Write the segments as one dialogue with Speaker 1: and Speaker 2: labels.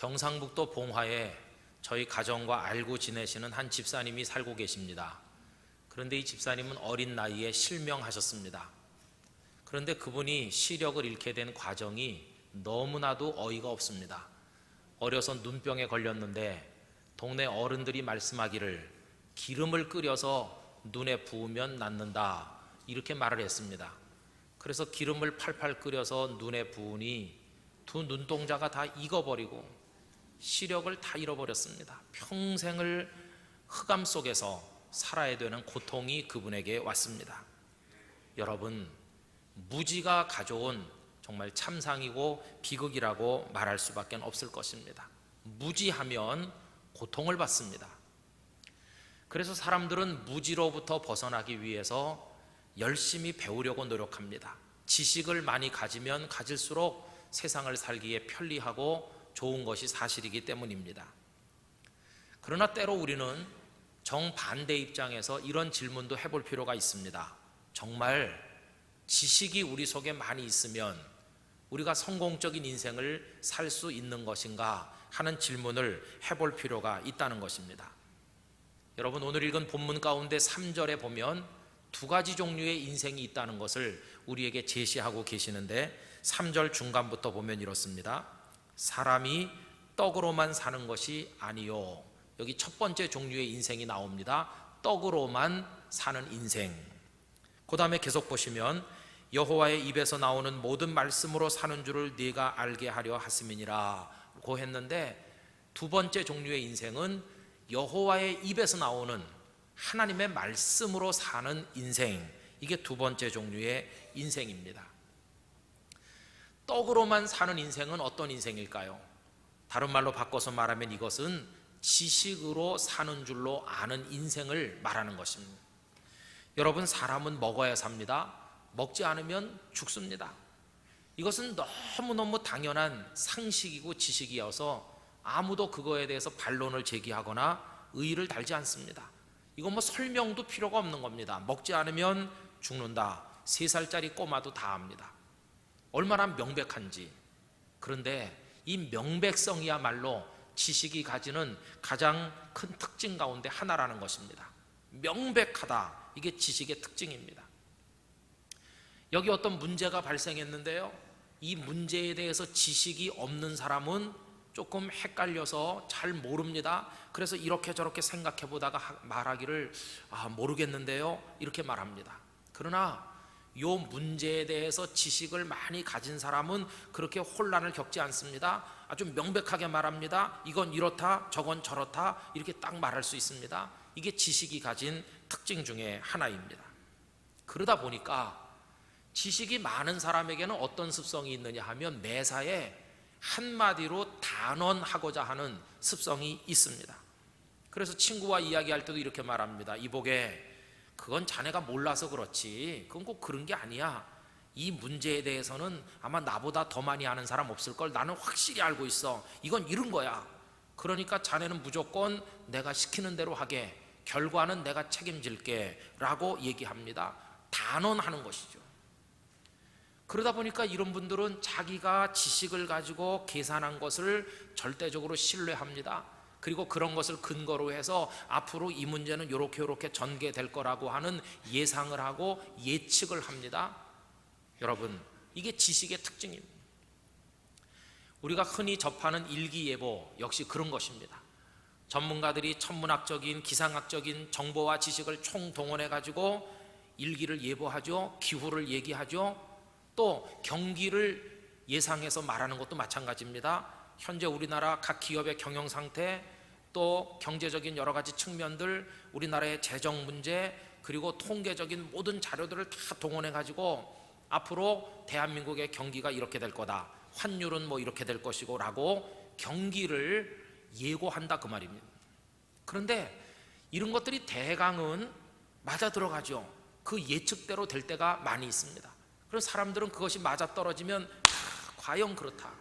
Speaker 1: 경상북도 봉화에 저희 가정과 알고 지내시는 한 집사님이 살고 계십니다. 그런데 이 집사님은 어린 나이에 실명하셨습니다. 그런데 그분이 시력을 잃게 된 과정이 너무나도 어이가 없습니다. 어려서 눈병에 걸렸는데 동네 어른들이 말씀하기를 기름을 끓여서 눈에 부으면 낫는다, 이렇게 말을 했습니다. 그래서 기름을 팔팔 끓여서 눈에 부으니 두 눈동자가 다 익어버리고 시력을 다 잃어버렸습니다. 평생을 흑암 속에서 살아야 되는 고통이 그분에게 왔습니다. 여러분, 무지가 가져온 정말 참상이고 비극이라고 말할 수밖에 없을 것입니다. 무지하면 고통을 받습니다. 그래서 사람들은 무지로부터 벗어나기 위해서 열심히 배우려고 노력합니다. 지식을 많이 가지면 가질수록 세상을 살기에 편리하고 좋은 것이 사실이기 때문입니다. 그러나 때로 우리는 정반대 입장에서 이런 질문도 해볼 필요가 있습니다. 정말 지식이 우리 속에 많이 있으면 우리가 성공적인 인생을 살 수 있는 것인가 하는 질문을 해볼 필요가 있다는 것입니다. 여러분, 오늘 읽은 본문 가운데 3절에 보면 두 가지 종류의 인생이 있다는 것을 우리에게 제시하고 계시는데 3절 중간부터 보면 이렇습니다. 사람이 떡으로만 사는 것이 아니요. 여기 첫 번째 종류의 인생이 나옵니다. 떡으로만 사는 인생. 그 다음에 계속 보시면 여호와의 입에서 나오는 모든 말씀으로 사는 줄을 네가 알게 하려 하심이니라 고 했는데, 두 번째 종류의 인생은 여호와의 입에서 나오는 하나님의 말씀으로 사는 인생, 이게 두 번째 종류의 인생입니다. 떡으로만 사는 인생은 어떤 인생일까요? 다른 말로 바꿔서 말하면 이것은 지식으로 사는 줄로 아는 인생을 말하는 것입니다. 여러분, 사람은 먹어야 삽니다. 먹지 않으면 죽습니다. 이것은 너무너무 당연한 상식이고 지식이어서 아무도 그거에 대해서 반론을 제기하거나 의의를 달지 않습니다. 이건 설명도 필요가 없는 겁니다. 먹지 않으면 죽는다. 3살짜리 꼬마도 다 압니다. 얼마나 명백한지. 그런데 이 명백성이야말로 지식이 가지는 가장 큰 특징 가운데 하나라는 것입니다. 명백하다, 이게 지식의 특징입니다. 여기 어떤 문제가 발생했는데요, 이 문제에 대해서 지식이 없는 사람은 조금 헷갈려서 잘 모릅니다. 그래서 이렇게 저렇게 생각해 보다가 말하기를 모르겠는데요, 이렇게 말합니다. 그러나 이 문제에 대해서 지식을 많이 가진 사람은 그렇게 혼란을 겪지 않습니다. 아주 명백하게 말합니다. 이건 이렇다, 저건 저렇다, 이렇게 딱 말할 수 있습니다. 이게 지식이 가진 특징 중에 하나입니다. 그러다 보니까 지식이 많은 사람에게는 어떤 습성이 있느냐 하면 매사에 한마디로 단언하고자 하는 습성이 있습니다. 그래서 친구와 이야기할 때도 이렇게 말합니다. 이보게, 그건 자네가 몰라서 그렇지, 그건 꼭 그런 게 아니야. 이 문제에 대해서는 아마 나보다 더 많이 아는 사람 없을걸. 나는 확실히 알고 있어. 이건 이런 거야. 그러니까 자네는 무조건 내가 시키는 대로 하게, 결과는 내가 책임질게 라고 얘기합니다. 단언하는 것이죠. 그러다 보니까 이런 분들은 자기가 지식을 가지고 계산한 것을 절대적으로 신뢰합니다. 그리고 그런 것을 근거로 해서 앞으로 이 문제는 이렇게 전개될 거라고 하는 예상을 하고 예측을 합니다. 여러분, 이게 지식의 특징입니다. 우리가 흔히 접하는 일기예보 역시 그런 것입니다. 전문가들이 천문학적인, 기상학적인 정보와 지식을 총동원해 가지고 일기를 예보하죠. 기후를 얘기하죠. 또 경기를 예상해서 말하는 것도 마찬가지입니다. 현재 우리나라 각 기업의 경영 상태, 또 경제적인 여러 가지 측면들, 우리나라의 재정 문제, 그리고 통계적인 모든 자료들을 다 동원해 가지고 앞으로 대한민국의 경기가 이렇게 될 거다, 환율은 이렇게 될 것이고 라고 경기를 예고한다, 그 말입니다. 그런데 이런 것들이 대강은 맞아 들어가죠. 그 예측대로 될 때가 많이 있습니다. 그래서 사람들은 그것이 맞아떨어지면 과연 그렇다.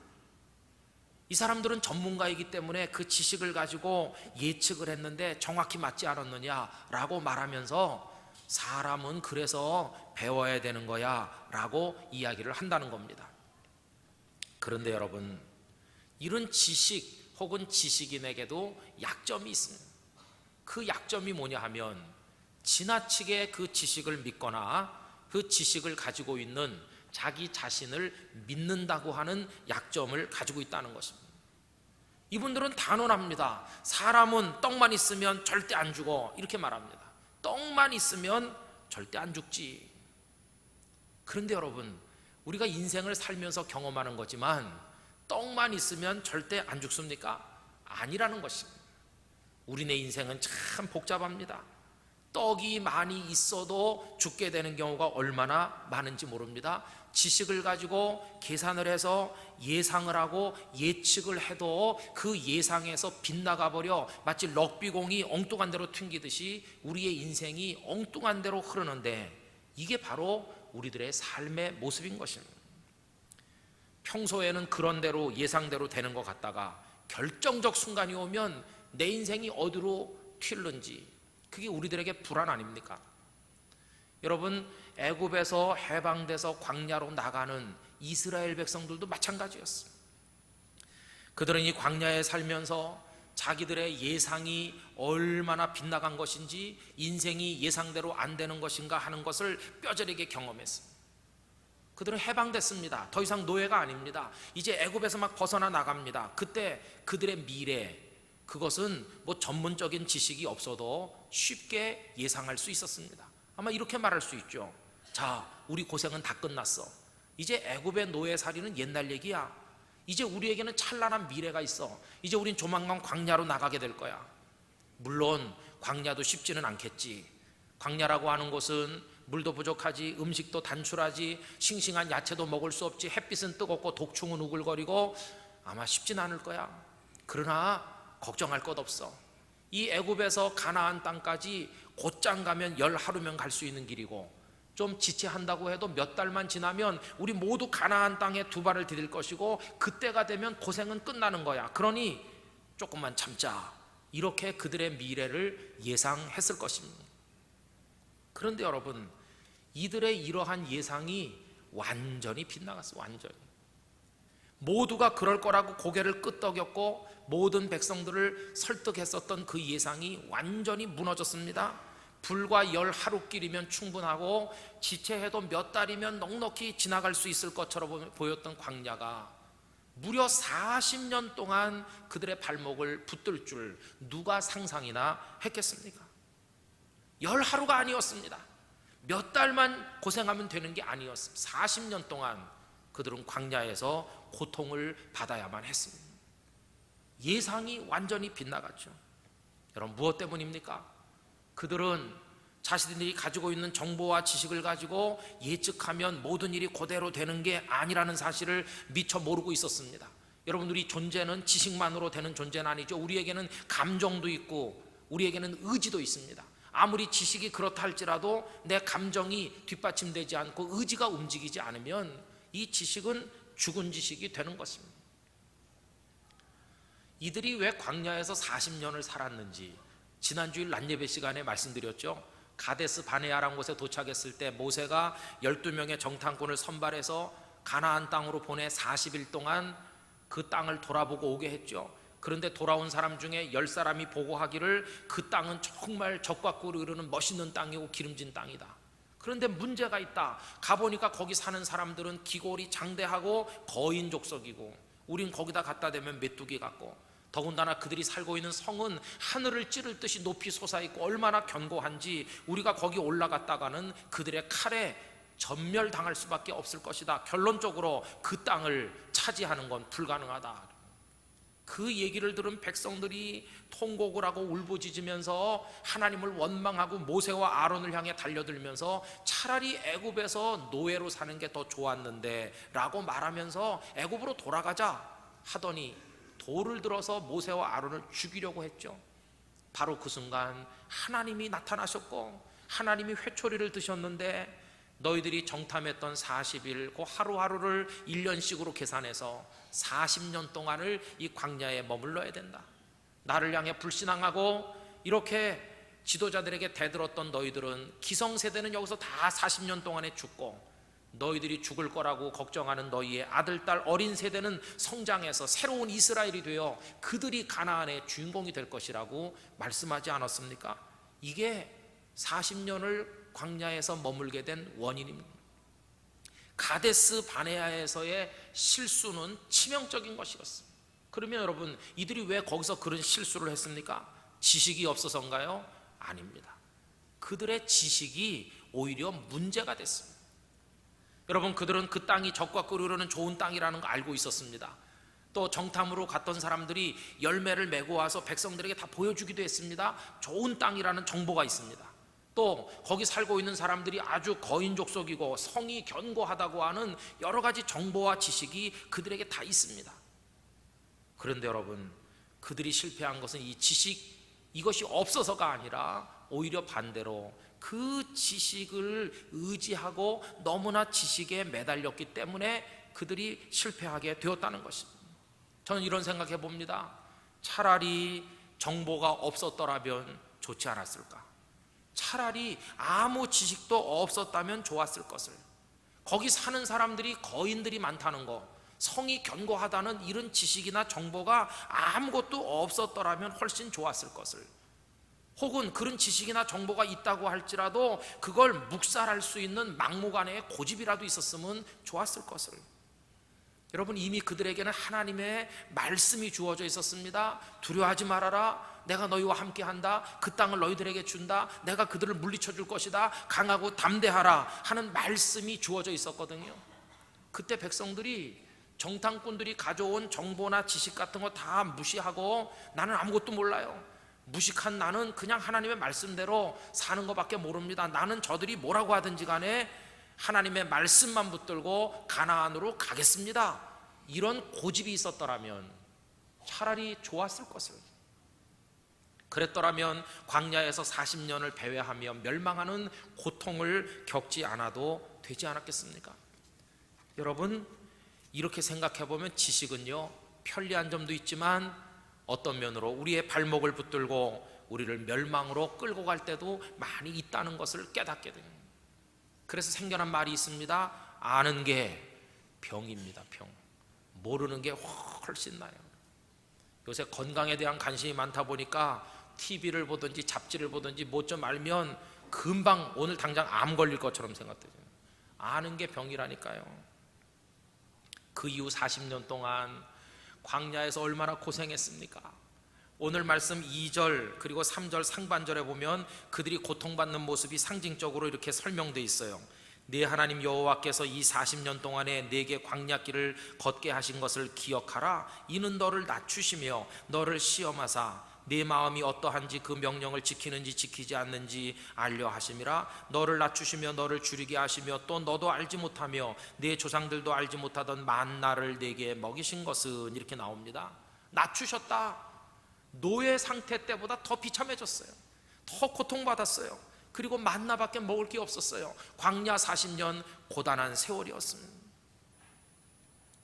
Speaker 1: 이 사람들은 전문가이기 때문에 그 지식을 가지고 예측을 했는데 정확히 맞지 않았느냐라고 말하면서 사람은 그래서 배워야 되는 거야 라고 이야기를 한다는 겁니다. 그런데 여러분, 이런 지식, 혹은 지식인에게도 약점이 있습니다. 그 약점이 뭐냐 하면 지나치게 그 지식을 믿거나 그 지식을 가지고 있는 자기 자신을 믿는다고 하는 약점을 가지고 있다는 것입니다. 이분들은 단언합니다. 사람은 떡만 있으면 절대 안 죽어, 이렇게 말합니다. 떡만 있으면 절대 안 죽지. 그런데 여러분, 우리가 인생을 살면서 경험하는 거지만 떡만 있으면 절대 안 죽습니까? 아니라는 것입니다. 우리네 인생은 참 복잡합니다. 떡이 많이 있어도 죽게 되는 경우가 얼마나 많은지 모릅니다. 지식을 가지고 계산을 해서 예상을 하고 예측을 해도 그 예상에서 빗나가 버려 마치 럭비공이 엉뚱한 대로 튕기듯이 우리의 인생이 엉뚱한 대로 흐르는데, 이게 바로 우리들의 삶의 모습인 것입니다. 평소에는 그런 대로 예상대로 되는 것 같다가 결정적 순간이 오면 내 인생이 어디로 튈는지, 그게 우리들에게 불안 아닙니까? 여러분, 애굽에서 해방돼서 광야로 나가는 이스라엘 백성들도 마찬가지였습니다. 그들은 이 광야에 살면서 자기들의 예상이 얼마나 빗나간 것인지, 인생이 예상대로 안 되는 것인가 하는 것을 뼈저리게 경험했습니다. 그들은 해방됐습니다. 더 이상 노예가 아닙니다. 이제 애굽에서 막 벗어나 나갑니다. 그때 그들의 미래, 그것은 뭐 전문적인 지식이 없어도 쉽게 예상할 수 있었습니다. 아마 이렇게 말할 수 있죠. 자, 우리 고생은 다 끝났어. 이제 애굽의 노예살이는 옛날 얘기야. 이제 우리에게는 찬란한 미래가 있어. 이제 우린 조만간 광야로 나가게 될 거야. 물론 광야도 쉽지는 않겠지. 광야라고 하는 곳은 물도 부족하지, 음식도 단출하지, 싱싱한 야채도 먹을 수 없지, 햇빛은 뜨겁고 독충은 우글거리고 아마 쉽진 않을 거야. 그러나 걱정할 것 없어. 이 애굽에서 가나안 땅까지 곧장 가면 10하루면 갈 수 있는 길이고, 좀 지체한다고 해도 몇 달만 지나면 우리 모두 가나안 땅에 두 발을 디딜 것이고, 그때가 되면 고생은 끝나는 거야. 그러니 조금만 참자. 이렇게 그들의 미래를 예상했을 것입니다. 그런데 여러분, 이들의 이러한 예상이 완전히 빗나갔어. 완전히. 모두가 그럴 거라고 고개를 끄덕였고 모든 백성들을 설득했었던 그 예상이 완전히 무너졌습니다. 불과 10하루길이면 충분하고 지체해도 몇 달이면 넉넉히 지나갈 수 있을 것처럼 보였던 광야가 무려 40년 동안 그들의 발목을 붙들 줄 누가 상상이나 했겠습니까? 10하루가 아니었습니다. 몇 달만 고생하면 되는 게 아니었습니다. 40년 동안 그들은 광야에서 고통을 받아야만 했습니다. 예상이 완전히 빗나갔죠. 여러분, 무엇 때문입니까? 그들은 자신들이 가지고 있는 정보와 지식을 가지고 예측하면 모든 일이 그대로 되는 게 아니라는 사실을 미처 모르고 있었습니다. 여러분, 우리 존재는 지식만으로 되는 존재는 아니죠. 우리에게는 감정도 있고 우리에게는 의지도 있습니다. 아무리 지식이 그렇다 할지라도 내 감정이 뒷받침되지 않고 의지가 움직이지 않으면 이 지식은 죽은 지식이 되는 것입니다. 이들이 왜 광야에서 40년을 살았는지 지난주일 낮예배 시간에 말씀드렸죠. 가데스 바네아라는 곳에 도착했을 때 모세가 12명의 정탐꾼을 선발해서 가나안 땅으로 보내 40일 동안 그 땅을 돌아보고 오게 했죠. 그런데 돌아온 사람 중에 10사람이 보고하기를 그 땅은 정말 적과 꿀이 흐르는 멋있는 땅이고 기름진 땅이다. 그런데 문제가 있다. 가보니까 거기 사는 사람들은 기골이 장대하고 거인 족속이고 우린 거기다 갖다 대면 메뚜기 같고, 더군다나 그들이 살고 있는 성은 하늘을 찌를 듯이 높이 솟아있고 얼마나 견고한지 우리가 거기 올라갔다가는 그들의 칼에 전멸당할 수밖에 없을 것이다. 결론적으로 그 땅을 차지하는 건 불가능하다. 그 얘기를 들은 백성들이 통곡을 하고 울부짖으면서 하나님을 원망하고 모세와 아론을 향해 달려들면서 차라리 애굽에서 노예로 사는 게 더 좋았는데 라고 말하면서 애굽으로 돌아가자 하더니 돌을 들어서 모세와 아론을 죽이려고 했죠. 바로 그 순간 하나님이 나타나셨고 하나님이 회초리를 드셨는데, 너희들이 정탐했던 40일 그 하루하루를 1년씩으로 계산해서 40년 동안을 이 광야에 머물러야 된다. 나를 향해 불신앙하고 이렇게 지도자들에게 대들었던 너희들은 기성세대는 여기서 다 40년 동안에 죽고 너희들이 죽을 거라고 걱정하는 너희의 아들, 딸, 어린 세대는 성장해서 새로운 이스라엘이 되어 그들이 가나안의 주인공이 될 것이라고 말씀하지 않았습니까? 이게 40년을 광야에서 머물게 된 원인입니다. 가데스 바네아에서의 실수는 치명적인 것이었습니다. 그러면 여러분, 이들이 왜 거기서 그런 실수를 했습니까? 지식이 없어서인가요? 아닙니다. 그들의 지식이 오히려 문제가 됐습니다. 여러분, 그들은 그 땅이 적과 꿀으로는 좋은 땅이라는 거 알고 있었습니다. 또 정탐으로 갔던 사람들이 열매를 메고 와서 백성들에게 다 보여주기도 했습니다. 좋은 땅이라는 정보가 있습니다. 또 거기 살고 있는 사람들이 아주 거인족속이고 성이 견고하다고 하는 여러 가지 정보와 지식이 그들에게 다 있습니다. 그런데 여러분, 그들이 실패한 것은 이 지식, 이것이 없어서가 아니라 오히려 반대로 그 지식을 의지하고 너무나 지식에 매달렸기 때문에 그들이 실패하게 되었다는 것입니다. 저는 이런 생각해 봅니다. 차라리 정보가 없었더라면 좋지 않았을까? 차라리 아무 지식도 없었다면 좋았을 것을. 거기 사는 사람들이 거인들이 많다는 거, 성이 견고하다는 이런 지식이나 정보가 아무것도 없었더라면 훨씬 좋았을 것을. 혹은 그런 지식이나 정보가 있다고 할지라도 그걸 묵살할 수 있는 막무가내의 고집이라도 있었으면 좋았을 것을. 여러분, 이미 그들에게는 하나님의 말씀이 주어져 있었습니다. 두려워하지 말아라, 내가 너희와 함께한다, 그 땅을 너희들에게 준다, 내가 그들을 물리쳐 줄 것이다, 강하고 담대하라 하는 말씀이 주어져 있었거든요. 그때 백성들이, 정탐꾼들이 가져온 정보나 지식 같은 거 다 무시하고 나는 아무것도 몰라요, 무식한 나는 그냥 하나님의 말씀대로 사는 것밖에 모릅니다, 나는 저들이 뭐라고 하든지 간에 하나님의 말씀만 붙들고 가나안으로 가겠습니다, 이런 고집이 있었더라면 차라리 좋았을 것을. 그랬더라면 광야에서 40년을 배회하며 멸망하는 고통을 겪지 않아도 되지 않았겠습니까? 여러분, 이렇게 생각해 보면 지식은요, 편리한 점도 있지만 어떤 면으로 우리의 발목을 붙들고 우리를 멸망으로 끌고 갈 때도 많이 있다는 것을 깨닫게 됩니다. 그래서 생겨난 말이 있습니다. 아는 게 병입니다. 병. 모르는 게 훨씬 나아요. 요새 건강에 대한 관심이 많다 보니까 TV를 보든지 잡지를 보든지 뭐 좀 알면 금방 오늘 당장 암 걸릴 것처럼 생각되죠. 아는 게 병이라니까요. 그 이후 40년 동안 광야에서 얼마나 고생했습니까? 오늘 말씀 2절 그리고 3절 상반절에 보면 그들이 고통받는 모습이 상징적으로 이렇게 설명되어 있어요. 네 하나님 여호와께서 이 40년 동안에 네게 광야길을 걷게 하신 것을 기억하라. 이는 너를 낮추시며 너를 시험하사 네 마음이 어떠한지 그 명령을 지키는지 지키지 않는지 알려 하심이라. 너를 낮추시며 너를 줄이게 하시며 또 너도 알지 못하며 네 조상들도 알지 못하던 만나를 네게 먹이신 것은, 이렇게 나옵니다. 낮추셨다. 노예 상태 때보다 더 비참해졌어요. 더 고통받았어요. 그리고 만나밖에 먹을 게 없었어요. 광야 40년 고단한 세월이었습니다.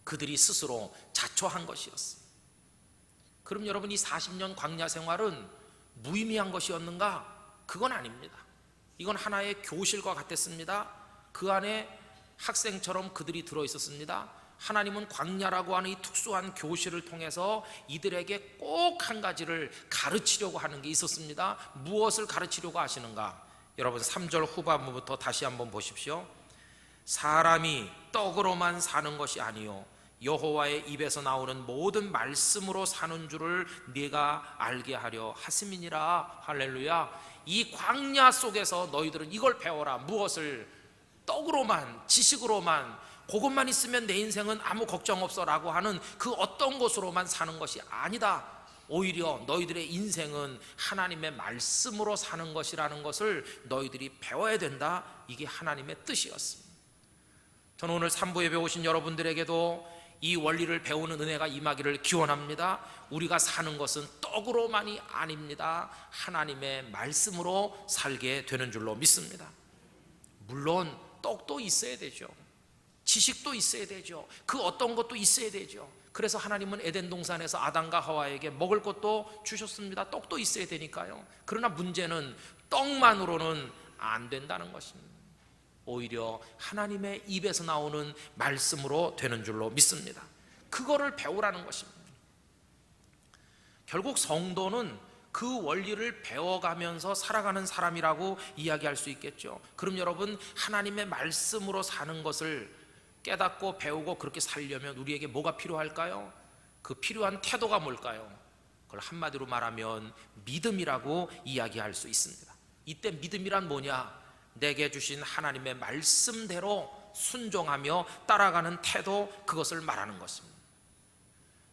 Speaker 1: 그들이 스스로 자초한 것이었어요. 그럼 여러분, 이 40년 광야 생활은 무의미한 것이었는가? 그건 아닙니다. 이건 하나의 교실과 같았습니다. 그 안에 학생처럼 그들이 들어있었습니다. 하나님은 광야라고 하는 이 특수한 교실을 통해서 이들에게 꼭 한 가지를 가르치려고 하는 게 있었습니다. 무엇을 가르치려고 하시는가? 여러분, 3절 후반부부터 다시 한번 보십시오. 사람이 떡으로만 사는 것이 아니요 여호와의 입에서 나오는 모든 말씀으로 사는 줄을 네가 알게 하려 하심이니라. 할렐루야. 이 광야 속에서 너희들은 이걸 배워라. 무엇을? 떡으로만, 지식으로만, 그것만 있으면 내 인생은 아무 걱정 없어 라고 하는 그 어떤 것으로만 사는 것이 아니다. 오히려 너희들의 인생은 하나님의 말씀으로 사는 것이라는 것을 너희들이 배워야 된다. 이게 하나님의 뜻이었습니다. 저는 오늘 3부 예배 오신 여러분들에게도 이 원리를 배우는 은혜가 임하기를 기원합니다. 우리가 사는 것은 떡으로만이 아닙니다. 하나님의 말씀으로 살게 되는 줄로 믿습니다. 물론 떡도 있어야 되죠. 지식도 있어야 되죠. 그 어떤 것도 있어야 되죠. 그래서 하나님은 에덴 동산에서 아담과 하와에게 먹을 것도 주셨습니다. 떡도 있어야 되니까요. 그러나 문제는 떡만으로는 안 된다는 것입니다. 오히려 하나님의 입에서 나오는 말씀으로 되는 줄로 믿습니다. 그거를 배우라는 것입니다. 결국 성도는 그 원리를 배워가면서 살아가는 사람이라고 이야기할 수 있겠죠. 그럼 여러분, 하나님의 말씀으로 사는 것을 깨닫고 배우고 그렇게 살려면 우리에게 뭐가 필요할까요? 그 필요한 태도가 뭘까요? 그걸 한마디로 말하면 믿음이라고 이야기할 수 있습니다. 이때 믿음이란 뭐냐? 내게 주신 하나님의 말씀대로 순종하며 따라가는 태도, 그것을 말하는 것입니다.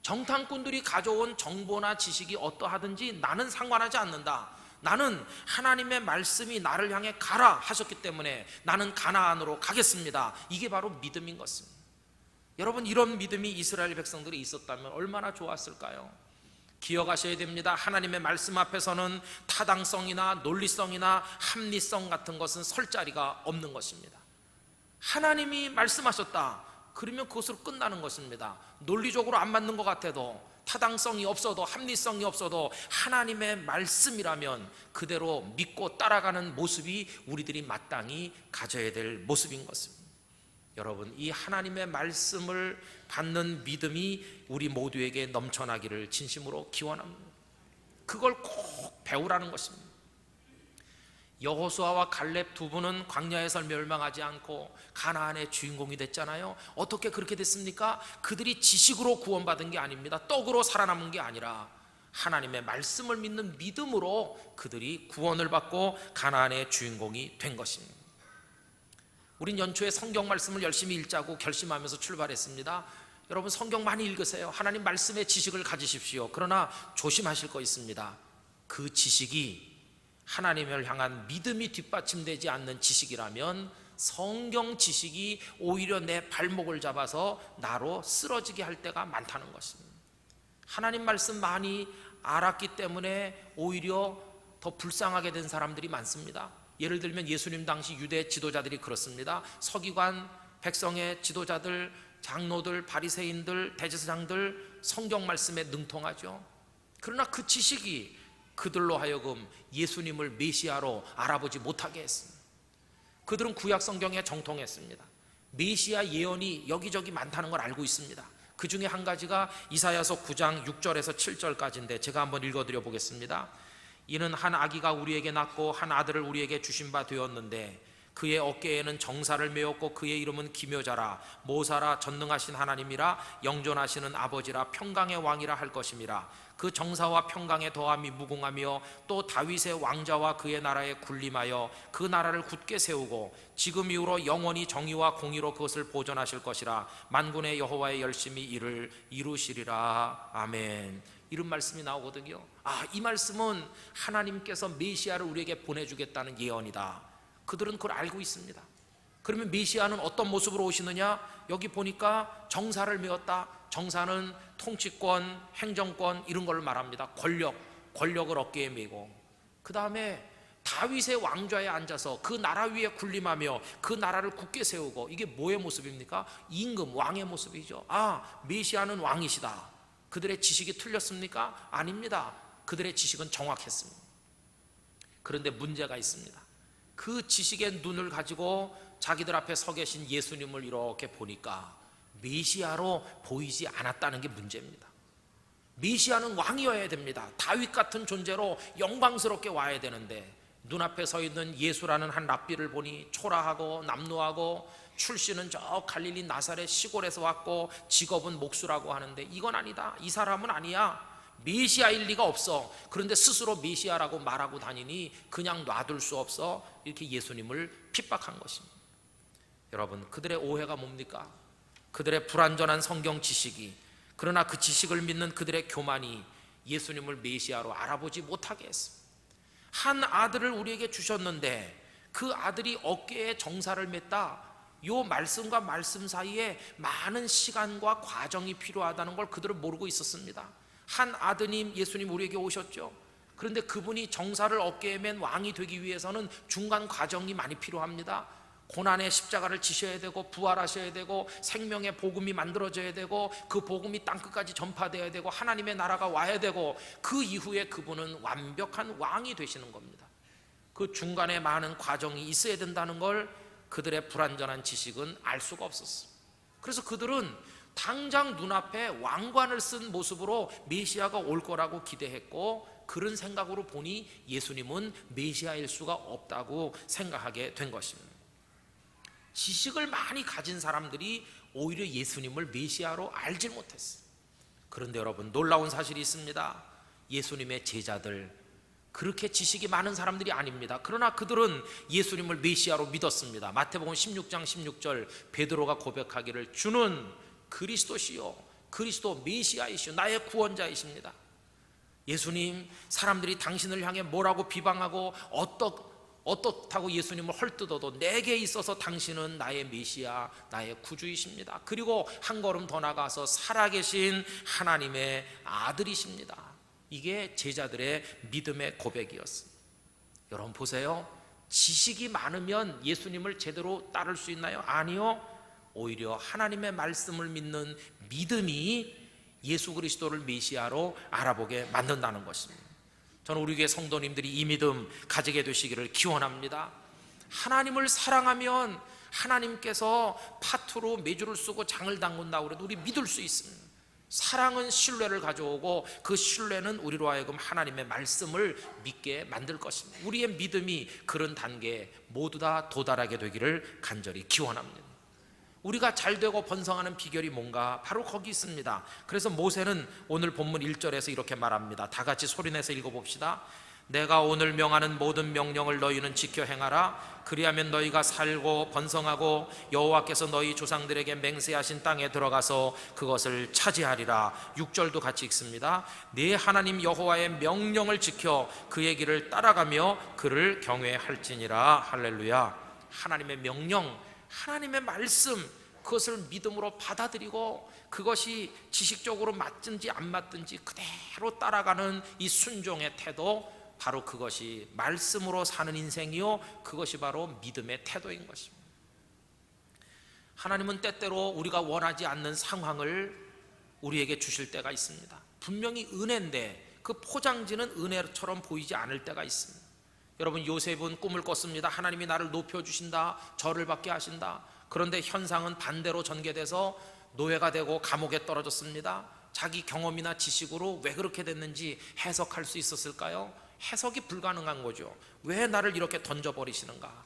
Speaker 1: 정탐꾼들이 가져온 정보나 지식이 어떠하든지 나는 상관하지 않는다. 나는 하나님의 말씀이 나를 향해 가라 하셨기 때문에 나는 가나안으로 가겠습니다. 이게 바로 믿음인 것입니다. 여러분, 이런 믿음이 이스라엘 백성들이 있었다면 얼마나 좋았을까요? 기억하셔야 됩니다. 하나님의 말씀 앞에서는 타당성이나 논리성이나 합리성 같은 것은 설 자리가 없는 것입니다. 하나님이 말씀하셨다, 그러면 그것으로 끝나는 것입니다. 논리적으로 안 맞는 것 같아도, 타당성이 없어도, 합리성이 없어도 하나님의 말씀이라면 그대로 믿고 따라가는 모습이 우리들이 마땅히 가져야 될 모습인 것입니다. 여러분, 이 하나님의 말씀을 받는 믿음이 우리 모두에게 넘쳐나기를 진심으로 기원합니다. 그걸 꼭 배우라는 것입니다. 여호수아와 갈렙 두 분은 광야에서 멸망하지 않고 가나안의 주인공이 됐잖아요. 어떻게 그렇게 됐습니까? 그들이 지식으로 구원받은 게 아닙니다. 떡으로 살아남은 게 아니라 하나님의 말씀을 믿는 믿음으로 그들이 구원을 받고 가나안의 주인공이 된 것입니다. 우린 연초에 성경 말씀을 열심히 읽자고 결심하면서 출발했습니다. 여러분, 성경 많이 읽으세요. 하나님 말씀의 지식을 가지십시오. 그러나 조심하실 거 있습니다. 그 지식이 하나님을 향한 믿음이 뒷받침되지 않는 지식이라면 성경 지식이 오히려 내 발목을 잡아서 나로 쓰러지게 할 때가 많다는 것입니다. 하나님 말씀 많이 알았기 때문에 오히려 더 불쌍하게 된 사람들이 많습니다. 예를 들면 예수님 당시 유대 지도자들이 그렇습니다. 서기관, 백성의 지도자들, 장로들, 바리새인들, 대제사장들 성경 말씀에 능통하죠. 그러나 그 지식이 그들로 하여금 예수님을 메시아로 알아보지 못하게 했습니다. 그들은 구약 성경에 정통했습니다. 메시아 예언이 여기저기 많다는 걸 알고 있습니다. 그 중에 한 가지가 이사야서 9장 6절에서 7절까지인데 제가 한번 읽어드려 보겠습니다. 이는 한 아기가 우리에게 낳고 한 아들을 우리에게 주신 바 되었는데 그의 어깨에는 정사를 메었고 그의 이름은 기묘자라 모사라 전능하신 하나님이라 영존하시는 아버지라 평강의 왕이라 할 것임이라. 그 정사와 평강의 더함이 무궁하며 또 다윗의 왕자와 그의 나라에 군림하여 그 나라를 굳게 세우고 지금 이후로 영원히 정의와 공의로 그것을 보존하실 것이라. 만군의 여호와의 열심히 이를 이루시리라. 아멘. 이런 말씀이 나오거든요. 이 말씀은 하나님께서 메시아를 우리에게 보내주겠다는 예언이다. 그들은 그걸 알고 있습니다. 그러면 메시아는 어떤 모습으로 오시느냐? 여기 보니까 정사를 메었다. 정사는 통치권, 행정권 이런 걸 말합니다. 권력을 어깨에 메고, 그 다음에 다윗의 왕좌에 앉아서 그 나라 위에 군림하며 그 나라를 굳게 세우고. 이게 뭐의 모습입니까? 임금, 왕의 모습이죠. 메시아는 왕이시다. 그들의 지식이 틀렸습니까? 아닙니다. 그들의 지식은 정확했습니다. 그런데 문제가 있습니다. 그 지식의 눈을 가지고 자기들 앞에 서 계신 예수님을 이렇게 보니까 메시아로 보이지 않았다는 게 문제입니다. 메시아는 왕이어야 됩니다. 다윗 같은 존재로 영광스럽게 와야 되는데 눈앞에 서 있는 예수라는 한 랍비를 보니 초라하고 남루하고 출신은 저 갈릴리 나사렛 시골에서 왔고 직업은 목수라고 하는데 이건 아니다. 이 사람은 아니야. 메시아일 리가 없어. 그런데 스스로 메시아라고 말하고 다니니 그냥 놔둘 수 없어. 이렇게 예수님을 핍박한 것입니다. 여러분, 그들의 오해가 뭡니까? 그들의 불완전한 성경 지식이, 그러나 그 지식을 믿는 그들의 교만이 예수님을 메시아로 알아보지 못하게 했습니다. 한 아들을 우리에게 주셨는데 그 아들이 어깨에 정사를 맸다. 요 말씀과 말씀 사이에 많은 시간과 과정이 필요하다는 걸 그들은 모르고 있었습니다. 한 아드님 예수님 우리에게 오셨죠. 그런데 그분이 정사를 어깨에 맨 왕이 되기 위해서는 중간 과정이 많이 필요합니다. 고난의 십자가를 지셔야 되고 부활하셔야 되고 생명의 복음이 만들어져야 되고 그 복음이 땅끝까지 전파되어야 되고 하나님의 나라가 와야 되고 그 이후에 그분은 완벽한 왕이 되시는 겁니다. 그 중간에 많은 과정이 있어야 된다는 걸 그들의 불완전한 지식은 알 수가 없었어. 그래서 그들은 당장 눈앞에 왕관을 쓴 모습으로 메시아가 올 거라고 기대했고, 그런 생각으로 보니 예수님은 메시아일 수가 없다고 생각하게 된 것입니다. 지식을 많이 가진 사람들이 오히려 예수님을 메시아로 알지 못했어요. 그런데 여러분, 놀라운 사실이 있습니다. 예수님의 제자들, 그렇게 지식이 많은 사람들이 아닙니다. 그러나 그들은 예수님을 메시아로 믿었습니다. 마태복음 16장 16절, 베드로가 고백하기를 주는 그리스도시요, 그리스도 메시아이시요, 나의 구원자이십니다. 예수님, 사람들이 당신을 향해 뭐라고 비방하고 어떻다고 예수님을 헐뜯어도 내게 있어서 당신은 나의 메시아, 나의 구주이십니다. 그리고 한 걸음 더 나가서 살아계신 하나님의 아들이십니다. 이게 제자들의 믿음의 고백이었습니다. 여러분 보세요. 지식이 많으면 예수님을 제대로 따를 수 있나요? 아니요. 오히려 하나님의 말씀을 믿는 믿음이 예수 그리스도를 메시아로 알아보게 만든다는 것입니다. 저는 우리 교회 성도님들이 이 믿음 가지게 되시기를 기원합니다. 하나님을 사랑하면 하나님께서 파투로 메주를 쓰고 장을 담근다고 해도 우리 믿을 수 있습니다. 사랑은 신뢰를 가져오고 그 신뢰는 우리로 하여금 하나님의 말씀을 믿게 만들 것입니다. 우리의 믿음이 그런 단계에 모두 다 도달하게 되기를 간절히 기원합니다. 우리가 잘되고 번성하는 비결이 뭔가? 바로 거기 있습니다. 그래서 모세는 오늘 본문 1절에서 이렇게 말합니다. 다 같이 소리내서 읽어봅시다. 내가 오늘 명하는 모든 명령을 너희는 지켜 행하라. 그리하면 너희가 살고 번성하고 여호와께서 너희 조상들에게 맹세하신 땅에 들어가서 그것을 차지하리라. 6절도 같이 읽습니다. 네 하나님 여호와의 명령을 지켜 그의 길을 따라가며 그를 경외할지니라. 할렐루야. 하나님의 명령, 하나님의 말씀, 그것을 믿음으로 받아들이고 그것이 지식적으로 맞든지 안 맞든지 그대로 따라가는 이 순종의 태도, 바로 그것이 말씀으로 사는 인생이요, 그것이 바로 믿음의 태도인 것입니다. 하나님은 때때로 우리가 원하지 않는 상황을 우리에게 주실 때가 있습니다. 분명히 은혜인데 그 포장지는 은혜처럼 보이지 않을 때가 있습니다. 여러분, 요셉은 꿈을 꿨습니다. 하나님이 나를 높여주신다, 저를 받게 하신다. 그런데 현상은 반대로 전개돼서 노예가 되고 감옥에 떨어졌습니다. 자기 경험이나 지식으로 왜 그렇게 됐는지 해석할 수 있었을까요? 해석이 불가능한 거죠. 왜 나를 이렇게 던져버리시는가?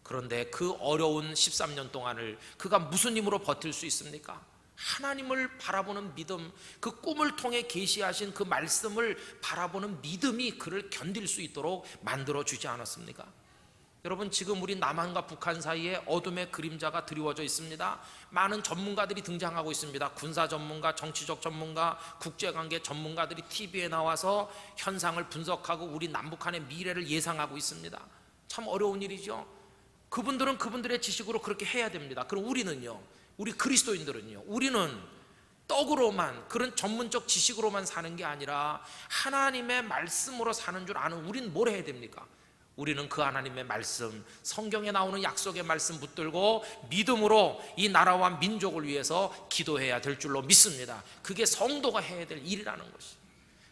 Speaker 1: 그런데 그 어려운 13년 동안을 그가 무슨 힘으로 버틸 수 있습니까? 하나님을 바라보는 믿음, 그 꿈을 통해 계시하신 그 말씀을 바라보는 믿음이 그를 견딜 수 있도록 만들어주지 않았습니까? 여러분, 지금 우리 남한과 북한 사이에 어둠의 그림자가 드리워져 있습니다. 많은 전문가들이 등장하고 있습니다. 군사 전문가, 정치적 전문가, 국제관계 전문가들이 TV에 나와서 현상을 분석하고 우리 남북한의 미래를 예상하고 있습니다. 참 어려운 일이죠. 그분들은 그분들의 지식으로 그렇게 해야 됩니다. 그럼 우리는요, 우리 그리스도인들은요, 우리는 떡으로만, 그런 전문적 지식으로만 사는 게 아니라 하나님의 말씀으로 사는 줄 아는 우리는 뭘 해야 됩니까? 우리는 그 하나님의 말씀, 성경에 나오는 약속의 말씀 붙들고 믿음으로 이 나라와 민족을 위해서 기도해야 될 줄로 믿습니다. 그게 성도가 해야 될 일이라는 것입니다.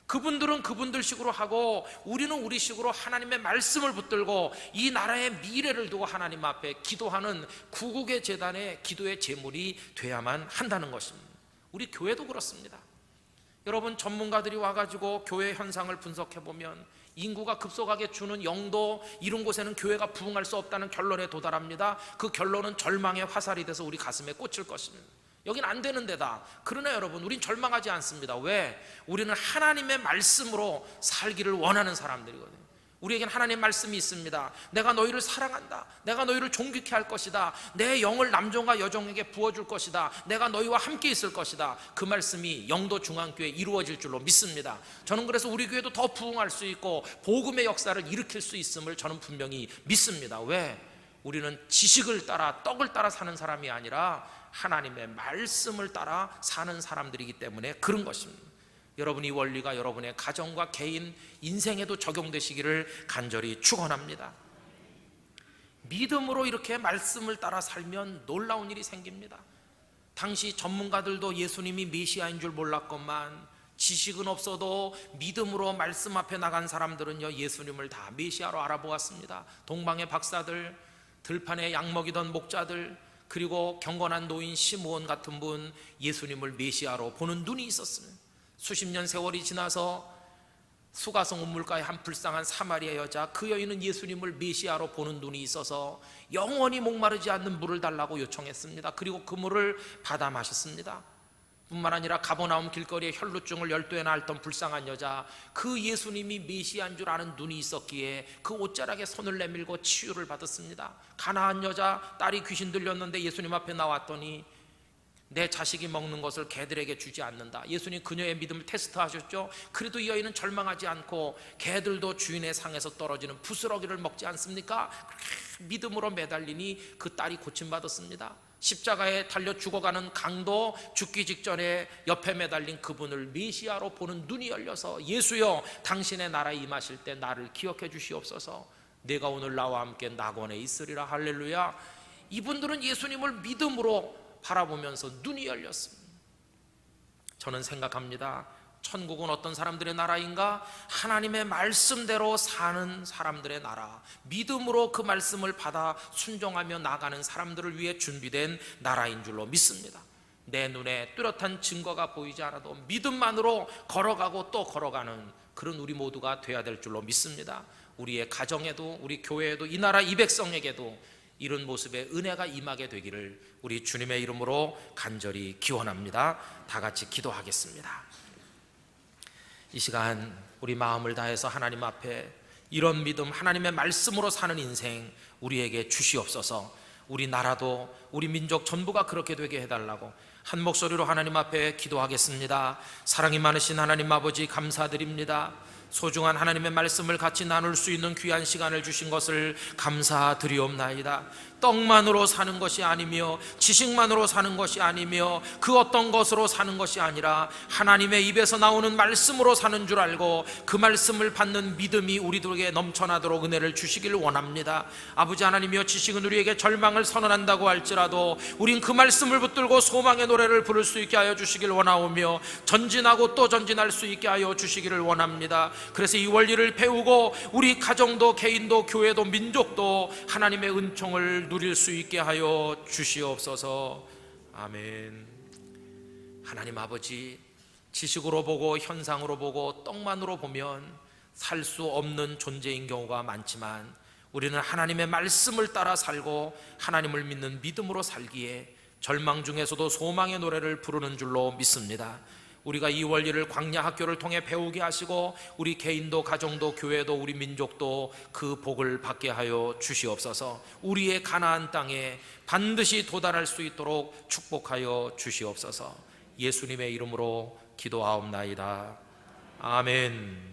Speaker 1: 그분들은 그분들식으로 하고 우리는 우리식으로 하나님의 말씀을 붙들고 이 나라의 미래를 두고 하나님 앞에 기도하는 구국의 제단의 기도의 제물이 돼야만 한다는 것입니다. 우리 교회도 그렇습니다. 여러분, 전문가들이 와가지고 교회 현상을 분석해보면 인구가 급속하게 주는 영도, 이런 곳에는 교회가 부흥할 수 없다는 결론에 도달합니다. 그 결론은 절망의 화살이 돼서 우리 가슴에 꽂힐 것입니다. 여긴 안 되는 데다. 그러나 여러분, 우린 절망하지 않습니다. 왜? 우리는 하나님의 말씀으로 살기를 원하는 사람들이거든요. 우리에겐 하나님의 말씀이 있습니다. 내가 너희를 사랑한다. 내가 너희를 존귀케 할 것이다. 내 영을 남종과 여종에게 부어줄 것이다. 내가 너희와 함께 있을 것이다. 그 말씀이 영도 중앙교회에 이루어질 줄로 믿습니다. 저는 그래서 우리 교회도 더 부흥할 수 있고 복음의 역사를 일으킬 수 있음을 저는 분명히 믿습니다. 왜? 우리는 지식을 따라, 떡을 따라 사는 사람이 아니라 하나님의 말씀을 따라 사는 사람들이기 때문에 그런 것입니다. 여러분, 이 원리가 여러분의 가정과 개인 인생에도 적용되시기를 간절히 축원합니다. 믿음으로 이렇게 말씀을 따라 살면 놀라운 일이 생깁니다. 당시 전문가들도 예수님이 메시아인 줄 몰랐건만 지식은 없어도 믿음으로 말씀 앞에 나간 사람들은요, 예수님을 다 메시아로 알아보았습니다. 동방의 박사들, 들판에 양 먹이던 목자들, 그리고 경건한 노인 시므온 같은 분, 예수님을 메시아로 보는 눈이 있었습니다. 수십 년 세월이 지나서 수가성 우물가에 한 불쌍한 사마리아 여자, 그 여인은 예수님을 메시아로 보는 눈이 있어서 영원히 목마르지 않는 물을 달라고 요청했습니다. 그리고 그 물을 받아 마셨습니다. 뿐만 아니라 가버나움 길거리에 혈루증을 12회나 앓던 불쌍한 여자, 그 예수님이 메시아인 줄 아는 눈이 있었기에 그 옷자락에 손을 내밀고 치유를 받았습니다. 가나안 여자, 딸이 귀신 들렸는데 예수님 앞에 나왔더니 내 자식이 먹는 것을 개들에게 주지 않는다. 예수님 그녀의 믿음을 테스트하셨죠. 그래도 이 여인은 절망하지 않고 개들도 주인의 상에서 떨어지는 부스러기를 먹지 않습니까? 그렇게 믿음으로 매달리니 그 딸이 고침받았습니다. 십자가에 달려 죽어가는 강도, 죽기 직전에 옆에 매달린 그분을 메시아로 보는 눈이 열려서 예수여, 당신의 나라에 임하실 때 나를 기억해 주시옵소서. 내가 오늘 나와 함께 낙원에 있으리라. 할렐루야. 이분들은 예수님을 믿음으로 바라보면서 눈이 열렸습니다. 저는 생각합니다. 천국은 어떤 사람들의 나라인가? 하나님의 말씀대로 사는 사람들의 나라, 믿음으로 그 말씀을 받아 순종하며 나가는 사람들을 위해 준비된 나라인 줄로 믿습니다. 내 눈에 뚜렷한 증거가 보이지 않아도 믿음만으로 걸어가고 또 걸어가는 그런 우리 모두가 되어야 될 줄로 믿습니다. 우리의 가정에도, 우리 교회에도, 이 나라 이 백성에게도 이런 모습의 은혜가 임하게 되기를 우리 주님의 이름으로 간절히 기원합니다. 다 같이 기도하겠습니다. 이 시간 우리 마음을 다해서 하나님 앞에 이런 믿음, 하나님의 말씀으로 사는 인생 우리에게 주시옵소서. 우리 나라도, 우리 민족 전부가 그렇게 되게 해달라고 한 목소리로 하나님 앞에 기도하겠습니다. 사랑이 많으신 하나님 아버지, 감사드립니다. 소중한 하나님의 말씀을 같이 나눌 수 있는 귀한 시간을 주신 것을 감사드리옵나이다. 떡만으로 사는 것이 아니며 지식만으로 사는 것이 아니며 그 어떤 것으로 사는 것이 아니라 하나님의 입에서 나오는 말씀으로 사는 줄 알고 그 말씀을 받는 믿음이 우리들에게 넘쳐나도록 은혜를 주시길 원합니다. 아버지 하나님이여, 지식은 우리에게 절망을 선언한다고 할지라도 우린 그 말씀을 붙들고 소망의 노래를 부를 수 있게 하여 주시길 원하오며 전진하고 또 전진할 수 있게 하여 주시기를 원합니다. 그래서 이 원리를 배우고 우리 가정도, 개인도, 교회도, 민족도 하나님의 은총을 누릴 수 있게 하여 주시옵소서. 아멘. 하나님 아버지, 지식으로 보고 현상으로 보고 떡만으로 보면 살 수 없는 존재인 경우가 많지만 우리는 하나님의 말씀을 따라 살고 하나님을 믿는 믿음으로 살기에 절망 중에서도 소망의 노래를 부르는 줄로 믿습니다. 우리가 이 원리를 광야 학교를 통해 배우게 하시고 우리 개인도, 가정도, 교회도, 우리 민족도 그 복을 받게 하여 주시옵소서. 우리의 가나안 땅에 반드시 도달할 수 있도록 축복하여 주시옵소서. 예수님의 이름으로 기도하옵나이다. 아멘.